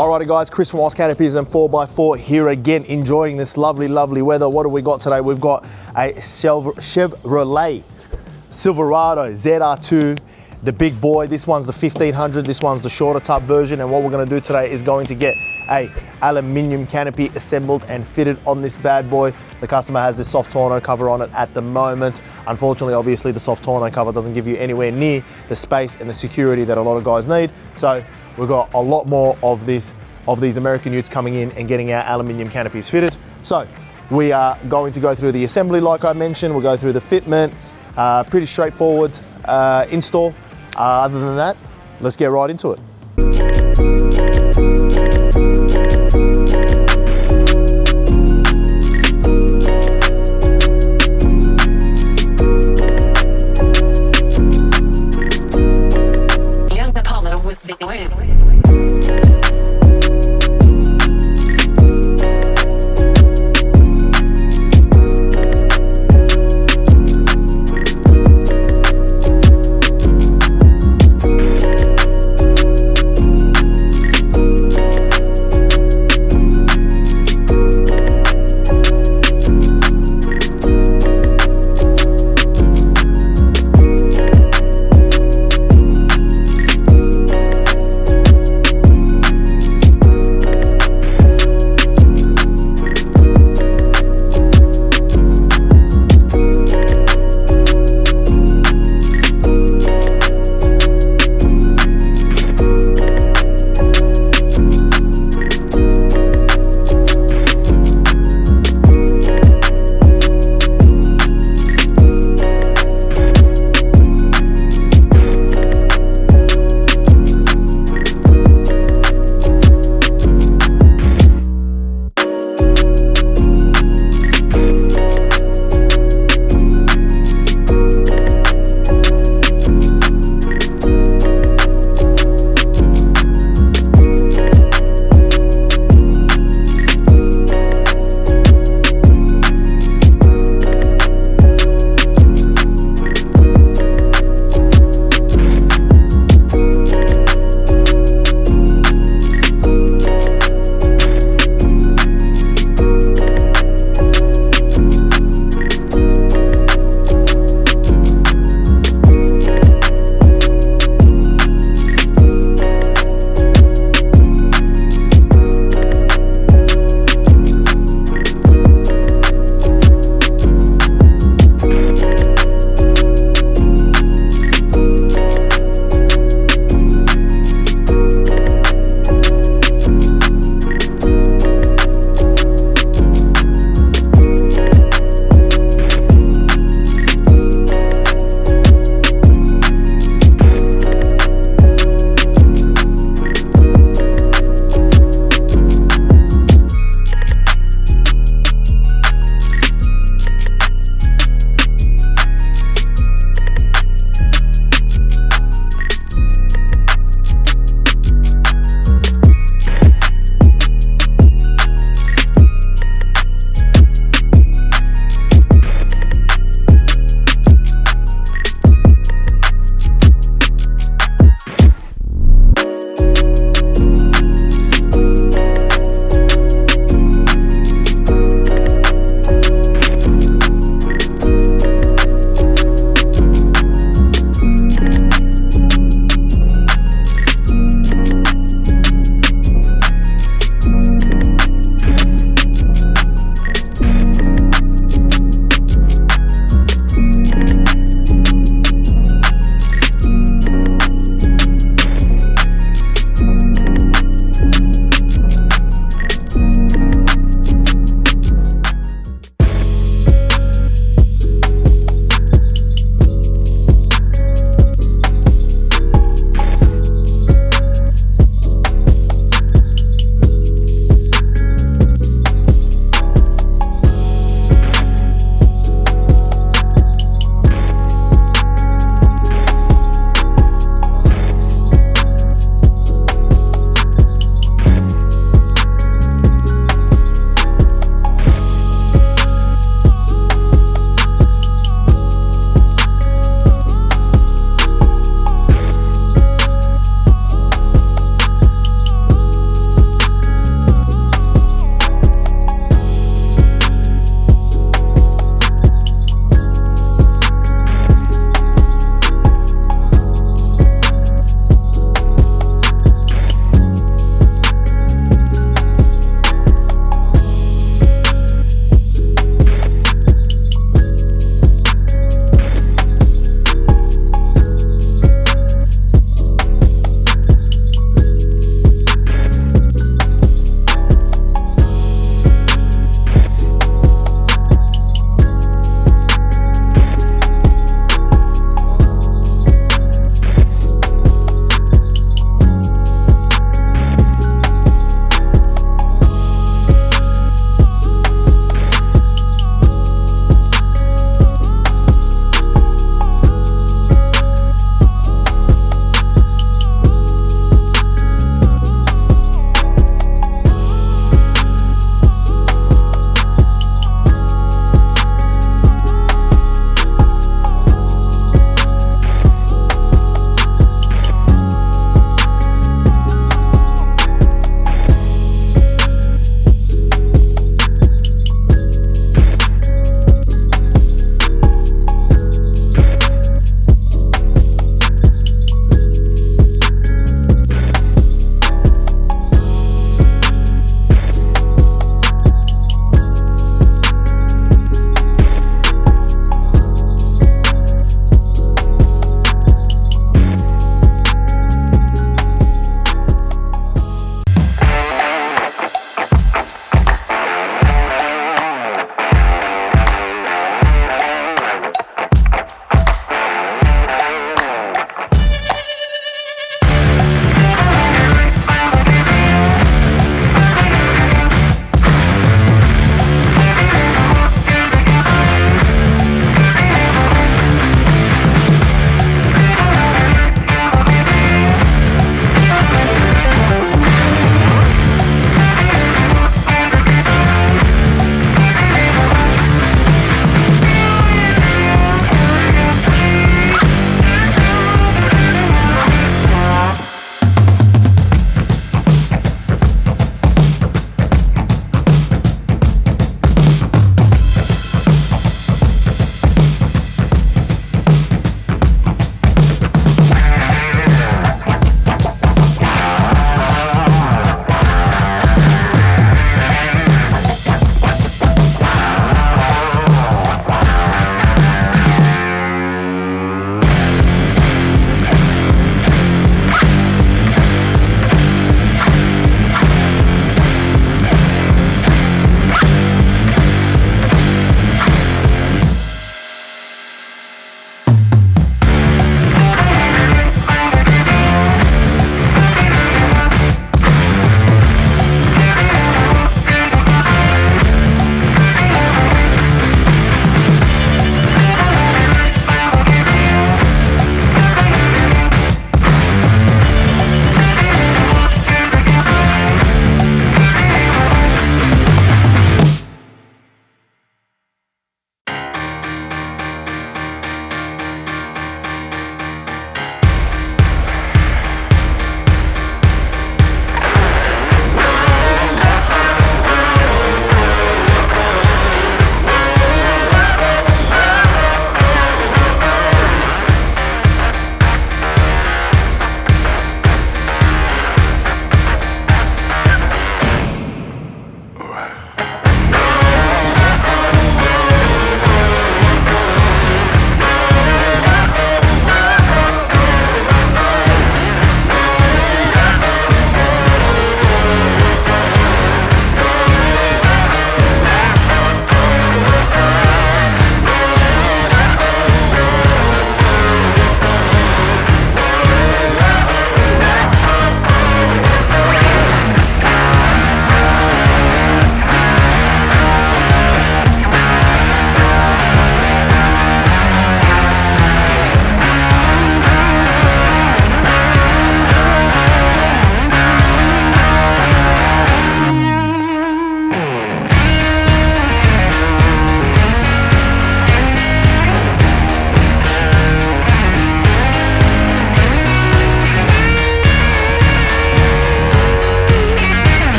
Alrighty guys, Chris from Canopies and 4x4 here again, enjoying this lovely, lovely weather. What do we got today? We've got a Chevrolet Silverado ZR2, the big boy. This one's the 1500, this one's the shorter tub version, and what we're gonna do today is going to get a aluminium canopy assembled and fitted on this bad boy. The customer has this soft tonneau cover on it at the moment. Unfortunately, obviously, the soft tonneau cover doesn't give you anywhere near the space and the security that a lot of guys need. So we've got a lot more of these American utes coming in and getting our aluminium canopies fitted. So we are going to go through the assembly like I mentioned. We'll go through the fitment, pretty straightforward install. Other than that, let's get right into it.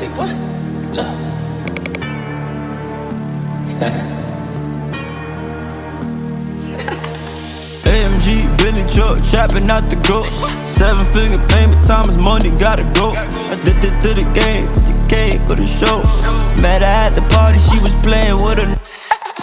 Say what? Look. AMG, Billy truck, trapping out the ghost. 7-figure payment, time is money, gotta go. Addicted to the game, the game for the show. Met her at the party, she was playing with a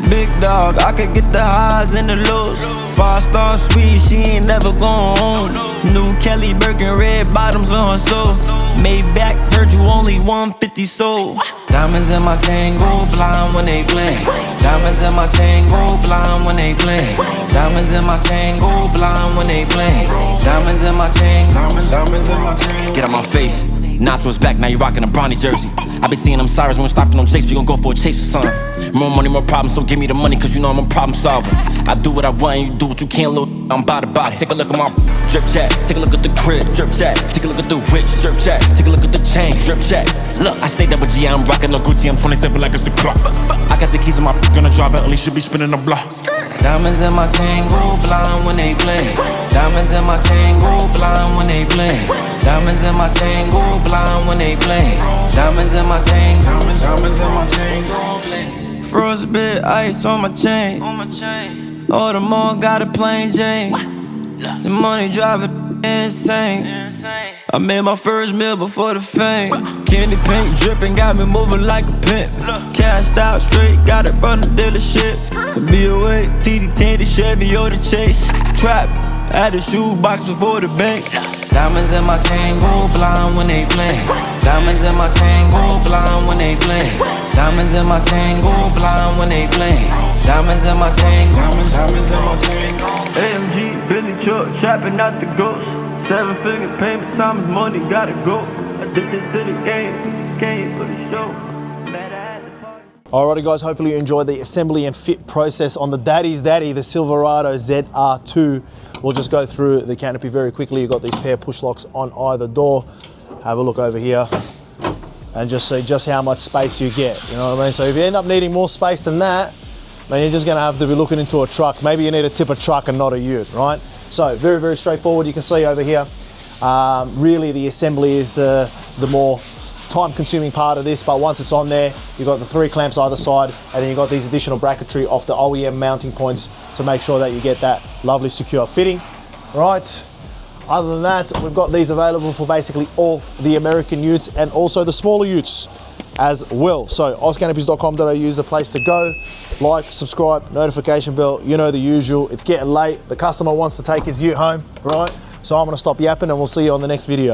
big dog, I could get the highs and the lows. 5-star suite, she ain't never going home. New Kelly Birkin, red bottoms on her soul. Maybach, heard you only 150 sold. Diamonds in my chain go blind when they blink. Diamonds in my chain go blind when they blink. Diamonds in my chain go blind when they blink. Diamonds in my chain, diamonds in my chain. Get out my face. Nacho's back, now you rockin' a Bronny jersey. I been seeing them sirens when we stopping on Jakes, we gon' go for a chase or something. More money, more problems, so give me the money, cause you know I'm a problem solver. I do what I want and you do what you can't, little I'm by the box. Take a look at my drip chat, take a look at the crib, drip chat. Take a look at the whips, drip chat. Take a look at the chain, drip chat. Look, I stayed up with G, I'm rockin' no Gucci, I'm 27 like it's the clock. I got the keys in my gonna drive it, only should be spinning the block. Diamonds in my chain go blind when they blink. Diamonds in my chain go blind when they blink. Diamonds in my chain go blind when they blink. Diamonds in my chain, diamonds in my chain go blink. Froze a bit, ice on my chain. All the more got a plain Jane. The money driving insane. I made my first meal before the fame. Candy paint dripping, got me moving like a pimp. Cashed out straight, got it from the dealership. The BOA, TD10, the Chevy or the Chase. Trap, at the shoebox before the bank. Diamonds in my chain go blind when they blink. Diamonds in my chain go blind when they blink. Diamonds in my chain go blind when they blink. Diamonds in my chain, diamonds in my chain. AMG, Billy truck, trapping out the ghost. 7-figure payment, time is money, gotta go. Addicted to the game for the show. Alrighty guys, hopefully you enjoyed the assembly and fit process on the Daddy's Daddy, the Silverado ZR2. We'll just go through the canopy very quickly. You've got these pair push locks on either door. Have a look over here and just see just how much space you get, you know what I mean? So if you end up needing more space than that, then you're just gonna have to be looking into a truck. Maybe you need a tipper truck and not a ute, right? So very, very straightforward. You can see over here, really the assembly is the more time-consuming part of this, but once it's on there, you've got the 3 clamps either side, and then you've got these additional bracketry off the OEM mounting points to make sure that you get that lovely secure fitting, right? Other than that, we've got these available for basically all the American utes and also the smaller utes as well. So ozcanopies.com.au is the place to go. Like, subscribe, notification bell, you know the usual. It's getting late. The customer wants to take his ute home, right? So I'm gonna stop yapping and we'll see you on the next video.